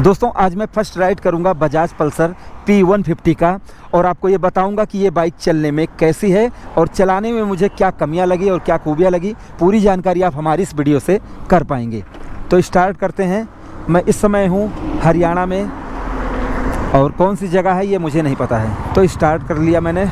दोस्तों आज मैं फर्स्ट राइड करूंगा बजाज पल्सर P150 का और आपको ये बताऊंगा कि ये बाइक चलने में कैसी है और चलाने में मुझे क्या कमियां लगी और क्या खूबियां लगी। पूरी जानकारी आप हमारी इस वीडियो से कर पाएंगे। तो स्टार्ट करते हैं। मैं इस समय हूँ हरियाणा में और कौन सी जगह है ये मुझे नहीं पता है। तो स्टार्ट कर लिया मैंने।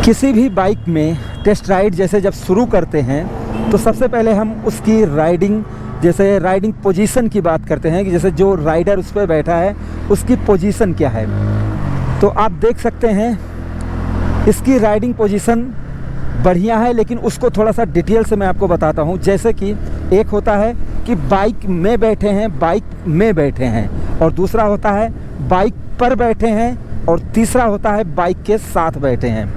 किसी भी बाइक में टेस्ट राइड जैसे जब शुरू करते हैं तो सबसे पहले हम उसकी राइडिंग जैसे राइडिंग पोजीशन की बात करते हैं कि जैसे जो राइडर उस पर बैठा है उसकी पोजीशन क्या है। तो आप देख सकते हैं इसकी राइडिंग पोजीशन बढ़िया है, लेकिन उसको थोड़ा सा डिटेल से मैं आपको बताता हूँ। जैसे कि एक होता है कि बाइक में बैठे हैं और दूसरा होता है बाइक पर बैठे हैं और तीसरा होता है बाइक के साथ बैठे हैं।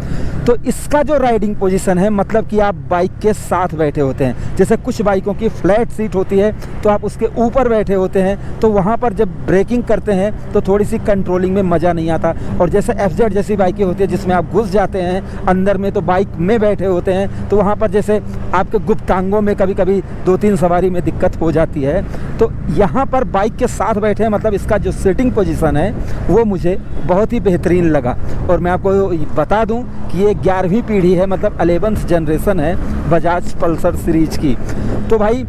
तो इसका जो राइडिंग पोजीशन है मतलब कि आप बाइक के साथ बैठे होते हैं। जैसे कुछ बाइकों की फ्लैट सीट होती है तो आप उसके ऊपर बैठे होते हैं, तो वहाँ पर जब ब्रेकिंग करते हैं तो थोड़ी सी कंट्रोलिंग में मज़ा नहीं आता। और जैसे FZ जैसी बाइकें होती है जिसमें आप घुस जाते हैं अंदर में, तो बाइक में बैठे होते हैं तो वहाँ पर जैसे आपके गुप्तांगों में कभी कभी 2-3 सवारी में दिक्कत हो जाती है। तो यहाँ पर बाइक के साथ बैठे हैं मतलब इसका जो सीटिंग पोजीशन है वो मुझे बहुत ही बेहतरीन लगा। और मैं आपको बता दूं कि ये 11वीं पीढ़ी है, मतलब 11th जनरेशन है बजाज पल्सर सीरीज की। तो भाई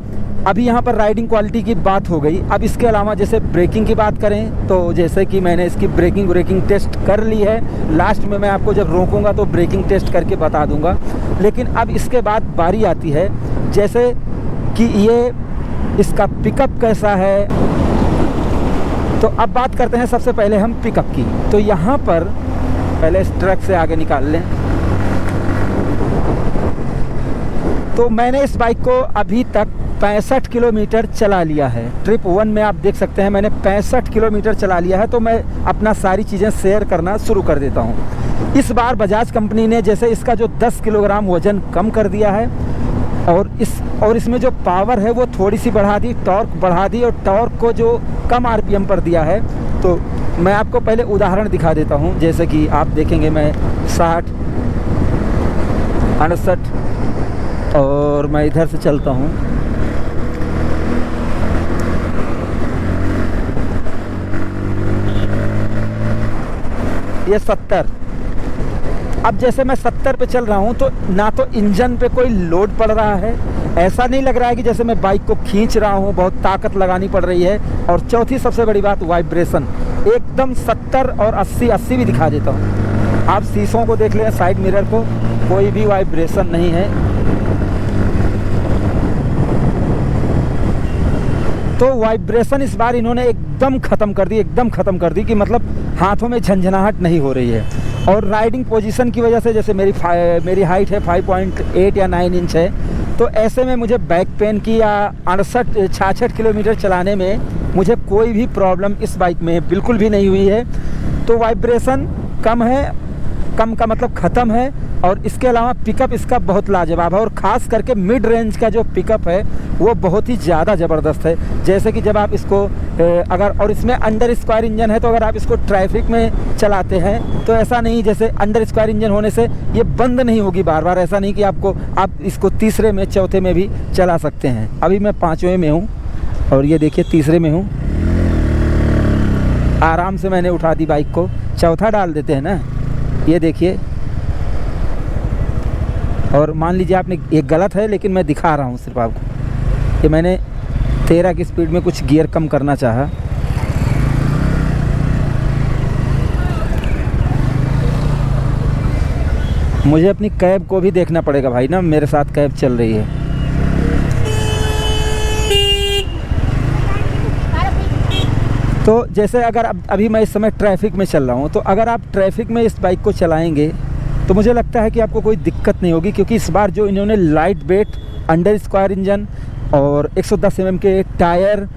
अभी यहाँ पर राइडिंग क्वालिटी की बात हो गई। अब इसके अलावा जैसे ब्रेकिंग की बात करें तो जैसे कि मैंने इसकी ब्रेकिंग टेस्ट कर ली है। लास्ट में मैं आपको जब रोकूंगा तो ब्रेकिंग टेस्ट करके बता दूंगा। लेकिन अब इसके बाद बारी आती है जैसे कि ये इसका पिकअप कैसा है। तो अब बात करते हैं सबसे पहले हम पिकअप की। तो यहाँ पर पहले इस ट्रक से आगे निकाल लें। तो मैंने इस बाइक को अभी तक 65 किलोमीटर चला लिया है। ट्रिप 1 में आप देख सकते हैं मैंने 65 किलोमीटर चला लिया है। तो मैं अपना सारी चीज़ें शेयर करना शुरू कर देता हूँ। इस बार बजाज कंपनी ने जैसे इसका जो 10 किलोग्राम वज़न कम कर दिया है और इसमें जो पावर है वो थोड़ी सी बढ़ा दी, टॉर्क बढ़ा दी और टॉर्क को जो कम RPM पर दिया है। तो मैं आपको पहले उदाहरण दिखा देता हूँ। जैसे कि आप देखेंगे मैं 60, 68 और मैं इधर से चलता हूँ। ये 70। अब जैसे मैं 70 पे चल रहा हूँ तो ना तो इंजन पे कोई लोड पड़ रहा है, ऐसा नहीं लग रहा है कि जैसे मैं बाइक को खींच रहा हूँ, बहुत ताकत लगानी पड़ रही है। और चौथी सबसे बड़ी बात वाइब्रेशन, एकदम 70 और 80 भी दिखा देता हूँ। आप शीशों को देख लें, साइड मिरर को, कोई भी वाइब्रेशन नहीं है। तो वाइब्रेशन इस बार इन्होंने एकदम ख़त्म कर दी कि मतलब हाथों में झंझनाहट नहीं हो रही है। और राइडिंग पोजीशन की वजह से जैसे मेरी हाइट है 5.8 या 9 इंच है, तो ऐसे में मुझे बैक पेन की या 68-66 किलोमीटर चलाने में मुझे कोई भी प्रॉब्लम इस बाइक में बिल्कुल भी नहीं हुई है। तो वाइब्रेशन कम है, कम का मतलब ख़त्म है। और इसके अलावा पिकअप इसका बहुत लाजवाब है और ख़ास करके मिड रेंज का जो पिकअप है वो बहुत ही ज़्यादा ज़बरदस्त है। जैसे कि जब आप इसको अगर और इसमें अंडर स्क्वायर इंजन है तो अगर आप इसको ट्रैफिक में चलाते हैं तो ऐसा नहीं, जैसे अंडर स्क्वायर इंजन होने से ये बंद नहीं होगी बार बार। ऐसा नहीं कि आप इसको तीसरे में चौथे में भी चला सकते हैं। अभी मैं 5वें में हूँ और ये देखिए तीसरे में हूँ। आराम से मैंने उठा दी बाइक को, चौथा डाल देते हैं ना, ये देखिए। और मान लीजिए आपने एक गलत है, लेकिन मैं दिखा रहा हूँ सिर्फ आपको कि मैंने 13 की स्पीड में कुछ गियर कम करना चाहा। मुझे अपनी कैब को भी देखना पड़ेगा भाई ना, मेरे साथ कैब चल रही है। तो जैसे अगर अभी मैं इस समय ट्रैफिक में चल रहा हूँ, तो अगर आप ट्रैफिक में इस बाइक को चलाएंगे तो मुझे लगता है कि आपको कोई दिक्कत नहीं होगी, क्योंकि इस बार जो इन्होंने light weight under square engine और 110 mm के टायर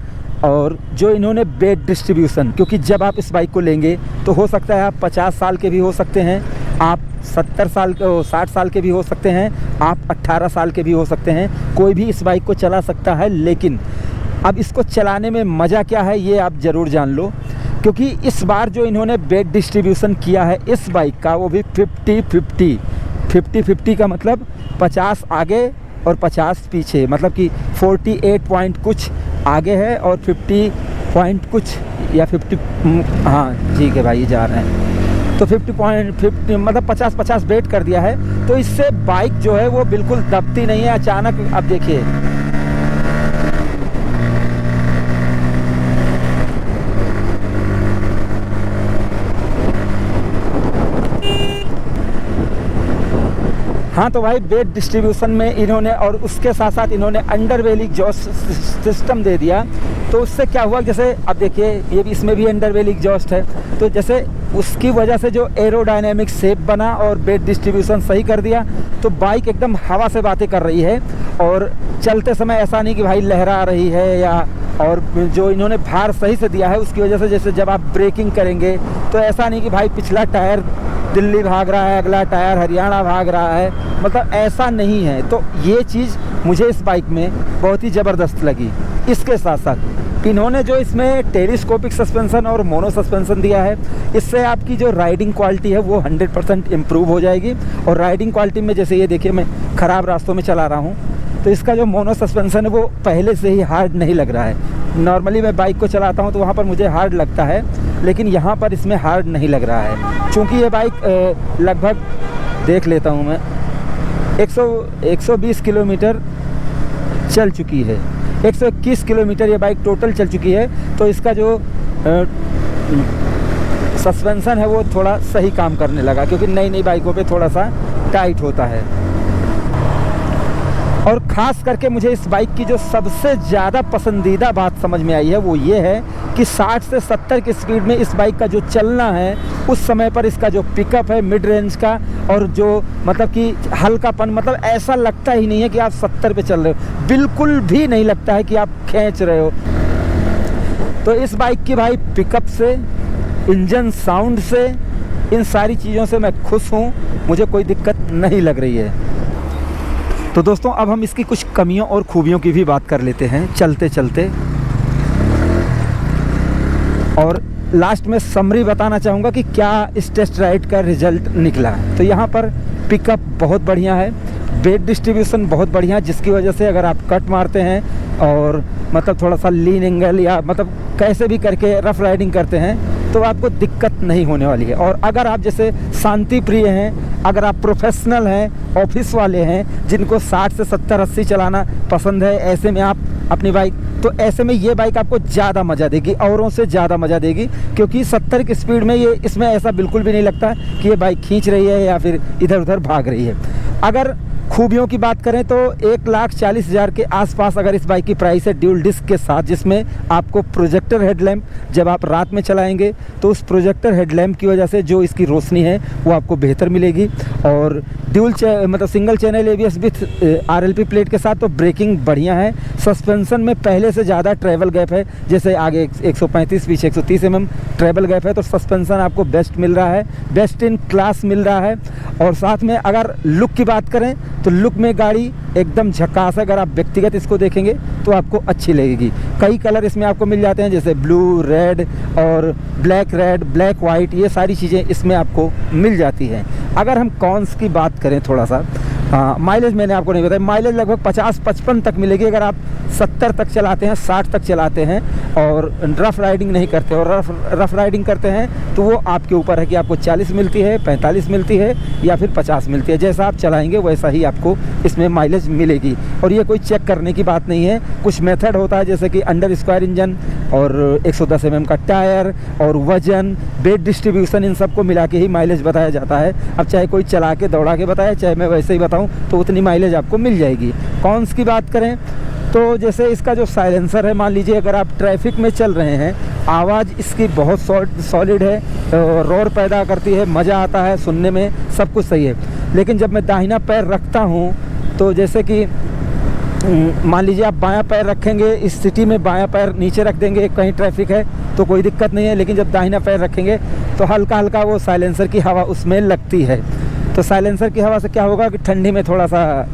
और जो इन्होंने वेट डिस्ट्रीब्यूशन, क्योंकि जब आप इस बाइक को लेंगे तो हो सकता है आप 50 साल के भी हो सकते हैं, आप 60 साल के भी हो सकते हैं, आप 18 साल के भी हो सकते हैं, कोई भी इस बाइक को चला सकता है। लेकिन अब इसको चलाने में मज़ा क्या है ये आप ज़रूर जान लो, क्योंकि इस बार जो इन्होंने वेट डिस्ट्रीब्यूशन किया है इस बाइक का वो भी 50-50 का मतलब 50 आगे और 50 पीछे, मतलब कि 48 पॉइंट कुछ आगे है और 50 पॉइंट कुछ या 50, हाँ ठीक है भाई, ये जा रहे हैं तो 50 मतलब 50 वेट कर दिया है। तो इससे बाइक जो है वो बिल्कुल दबती नहीं है अचानक। अब देखिए हाँ, तो भाई वेट डिस्ट्रीब्यूशन में इन्होंने और उसके साथ साथ इन्होंने अंडर व्हील एग्जॉस्ट सिस्टम दे दिया। तो उससे क्या हुआ, जैसे अब देखिए ये भी, इसमें भी अंडर व्हील एग्जॉस्ट है, तो जैसे उसकी वजह से जो एरोडायनेमिक शेप बना और वेट डिस्ट्रीब्यूशन सही कर दिया, तो बाइक एकदम हवा से बातें कर रही है। और चलते समय ऐसा नहीं कि भाई लहरा रही है या, और जो इन्होंने भार सही से दिया है उसकी वजह से जैसे जब आप ब्रेकिंग करेंगे तो ऐसा नहीं कि भाई पिछला टायर दिल्ली भाग रहा है, अगला टायर हरियाणा भाग रहा है, मतलब ऐसा नहीं है। तो ये चीज़ मुझे इस बाइक में बहुत ही ज़बरदस्त लगी। इसके साथ साथ इन्होंने जो इसमें टेलीस्कोपिक सस्पेंशन और मोनो सस्पेंशन दिया है, इससे आपकी जो राइडिंग क्वालिटी है वो 100% इम्प्रूव हो जाएगी। और राइडिंग क्वालिटी में जैसे ये देखिए, मैं ख़राब रास्तों में चला रहा हूँ तो इसका जो मोनो सस्पेंशन है वो पहले से ही हार्ड नहीं लग रहा है। नॉर्मली मैं बाइक को चलाता हूँ तो वहाँ पर मुझे हार्ड लगता है, लेकिन यहाँ पर इसमें हार्ड नहीं लग रहा है। चूँकि ये बाइक लगभग देख लेता हूँ मैं 120 किलोमीटर चल चुकी है, 121 किलोमीटर ये बाइक टोटल चल चुकी है। तो इसका जो सस्पेंशन है वो थोड़ा सही काम करने लगा, क्योंकि नई नई बाइकों पे थोड़ा सा टाइट होता है। और ख़ास करके मुझे इस बाइक की जो सबसे ज़्यादा पसंदीदा बात समझ में आई है वो ये है कि 60 से 70 की स्पीड में इस बाइक का जो चलना है, उस समय पर इसका जो पिकअप है मिड रेंज का, और जो मतलब कि हल्कापन, मतलब ऐसा लगता ही नहीं है कि आप 70 पे चल रहे हो, बिल्कुल भी नहीं लगता है कि आप खींच रहे हो। तो इस बाइक की भाई पिकअप से, इंजन साउंड से, इन सारी चीज़ों से मैं खुश हूँ, मुझे कोई दिक्कत नहीं लग रही है। तो दोस्तों अब हम इसकी कुछ कमियों और खूबियों की भी बात कर लेते हैं चलते चलते, और लास्ट में समरी बताना चाहूँगा कि क्या इस टेस्ट राइड का रिज़ल्ट निकला। तो यहाँ पर पिकअप बहुत बढ़िया है, वेट डिस्ट्रीब्यूशन बहुत बढ़िया, जिसकी वजह से अगर आप कट मारते हैं और मतलब थोड़ा सा लीन एंगल या मतलब कैसे भी करके रफ़ राइडिंग करते हैं तो आपको दिक्कत नहीं होने वाली है। और अगर आप जैसे शांति प्रिय हैं, अगर आप प्रोफेशनल हैं, ऑफिस वाले हैं, जिनको 60 से 70-80 चलाना पसंद है, ऐसे में आप अपनी बाइक, तो ऐसे में ये बाइक आपको ज़्यादा मज़ा देगी, औरों से ज़्यादा मज़ा देगी, क्योंकि 70 की स्पीड में ये, इसमें ऐसा बिल्कुल भी नहीं लगता कि ये बाइक खींच रही है या फिर इधर उधर भाग रही है। अगर खूबियों की बात करें तो 1,40,000 के आसपास अगर इस बाइक की प्राइस है ड्यूल डिस्क के साथ, जिसमें आपको प्रोजेक्टर हेडलैम्प, जब आप रात में चलाएंगे तो उस प्रोजेक्टर हेडलैम्प की वजह से जो इसकी रोशनी है वो आपको बेहतर मिलेगी। और मतलब single channel ABS with RLP plate के साथ, तो ब्रेकिंग बढ़िया है। सस्पेंशन में पहले से ज़्यादा ट्रैवल गैप है, जैसे आगे 135 पीछे 130 mm ट्रैवल गैप है, तो सस्पेंशन आपको बेस्ट मिल रहा है, बेस्ट इन क्लास मिल रहा है। और साथ में अगर लुक की बात करें तो लुक में गाड़ी एकदम झकास है, अगर आप व्यक्तिगत इसको देखेंगे तो आपको अच्छी लगेगी। कई कलर इसमें आपको मिल जाते हैं, जैसे ब्लू, रेड और ब्लैक रेड, ब्लैक वाइट, ये सारी चीज़ें इसमें आपको मिल जाती हैं। अगर हम कॉन्स की बात करें थोड़ा सा, माइलेज मैंने आपको नहीं बताया, माइलेज लगभग 50-55 तक मिलेगी अगर आप 70 तक चलाते हैं, 60 तक चलाते हैं और रफ़ राइडिंग नहीं करते, और रफ़ राइडिंग करते हैं तो वो आपके ऊपर है कि आपको 40 मिलती है, 45 मिलती है या फिर 50 मिलती है। जैसा आप चलाएंगे वैसा ही आपको इसमें माइलेज मिलेगी। और ये कोई चेक करने की बात नहीं है, कुछ मेथड होता है, जैसे कि अंडर स्क्वायर इंजन और 110 mm का टायर और वजन, वेट डिस्ट्रीब्यूशन, इन सबको मिला के ही माइलेज बताया जाता है। अब चाहे कोई चला के दौड़ा के बताए, चाहे मैं वैसे ही बताऊँ, तो उतनी माइलेज आपको मिल जाएगी। कॉन्स की बात करें तो जैसे इसका जो साइलेंसर है, मान लीजिए अगर आप ट्रैफिक में चल रहे हैं, आवाज़ इसकी बहुत सॉलिड है, रोर पैदा करती है, मज़ा आता है सुनने में, सब कुछ सही है। लेकिन जब मैं दाहिना पैर रखता हूँ तो जैसे कि मान लीजिए आप बायां पैर रखेंगे, इस सिटी में बायां पैर नीचे रख देंगे, कहीं ट्रैफिक है तो कोई दिक्कत नहीं है, लेकिन जब दाहिना पैर रखेंगे तो हल्का हल्का वो साइलेंसर की हवा उसमें लगती है। तो साइलेंसर की हवा से क्या होगा कि ठंडी में थोड़ा सा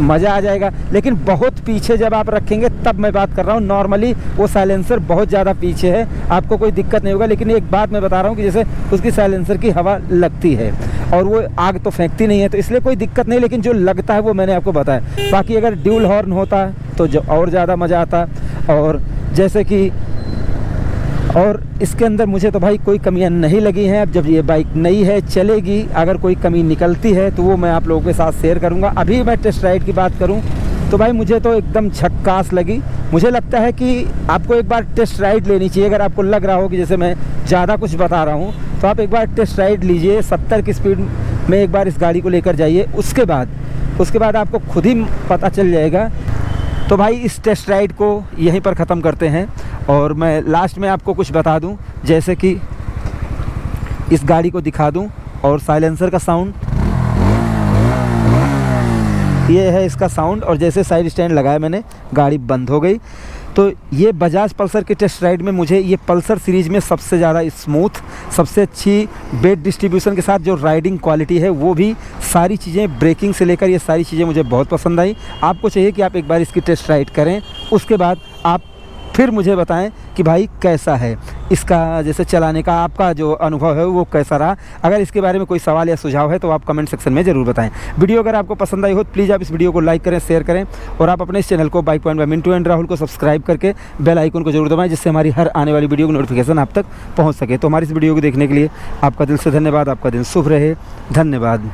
मज़ा आ जाएगा। लेकिन बहुत पीछे जब आप रखेंगे तब मैं बात कर रहा हूँ, नॉर्मली वो साइलेंसर बहुत ज़्यादा पीछे है, आपको कोई दिक्कत नहीं होगा। लेकिन एक बात मैं बता रहा हूँ कि जैसे उसकी साइलेंसर की हवा लगती है और वो आग तो फेंकती नहीं है, तो इसलिए कोई दिक्कत नहीं, लेकिन जो लगता है वो मैंने आपको बताया। बाकी अगर ड्यूल हॉर्न होता तो जो और ज़्यादा मज़ा आता। और जैसे कि और इसके अंदर मुझे तो भाई कोई कमियां नहीं लगी हैं। अब जब ये बाइक नई है, चलेगी, अगर कोई कमी निकलती है तो वो मैं आप लोगों के साथ शेयर करूंगा। अभी मैं टेस्ट राइड की बात करूं तो भाई मुझे तो एकदम झक्कास लगी। मुझे लगता है कि आपको एक बार टेस्ट राइड लेनी चाहिए। अगर आपको लग रहा हो कि जैसे मैं ज़्यादा कुछ बता रहा हूँ तो आप एक बार टेस्ट राइड लीजिए, 70 की स्पीड में एक बार इस गाड़ी को लेकर जाइए। उसके बाद आपको खुद ही पता चल जाएगा। तो भाई इस टेस्ट राइड को यहीं पर ख़त्म करते हैं और मैं लास्ट में आपको कुछ बता दूं, जैसे कि इस गाड़ी को दिखा दूं और साइलेंसर का साउंड, ये है इसका साउंड। और जैसे साइड स्टैंड लगाया मैंने, गाड़ी बंद हो गई। तो ये बजाज पल्सर की टेस्ट राइड में मुझे ये पल्सर सीरीज़ में सबसे ज़्यादा स्मूथ, सबसे अच्छी वेट डिस्ट्रीब्यूशन के साथ जो राइडिंग क्वालिटी है, वो भी सारी चीज़ें, ब्रेकिंग से लेकर ये सारी चीज़ें मुझे बहुत पसंद आई। आपको चाहिए कि आप एक बार इसकी टेस्ट राइड करें, उसके बाद आप फिर मुझे बताएं कि भाई कैसा है इसका, जैसे चलाने का आपका जो अनुभव है वो कैसा रहा। अगर इसके बारे में कोई सवाल या सुझाव है तो आप कमेंट सेक्शन में ज़रूर बताएं। वीडियो अगर आपको पसंद आई हो तो प्लीज़ आप इस वीडियो को लाइक करें, शेयर करें और आप अपने इस चैनल को bike point by Mintu and Rahul को सब्सक्राइब करके बेल आइकन को जरूर दबाएं, जिससे हमारी हर आने वाली वीडियो की नोटिफिकेशन आप तक पहुँच सके। तो हमारी इस वीडियो को देखने के लिए आपका दिल से धन्यवाद। आपका दिन शुभ रहे। धन्यवाद।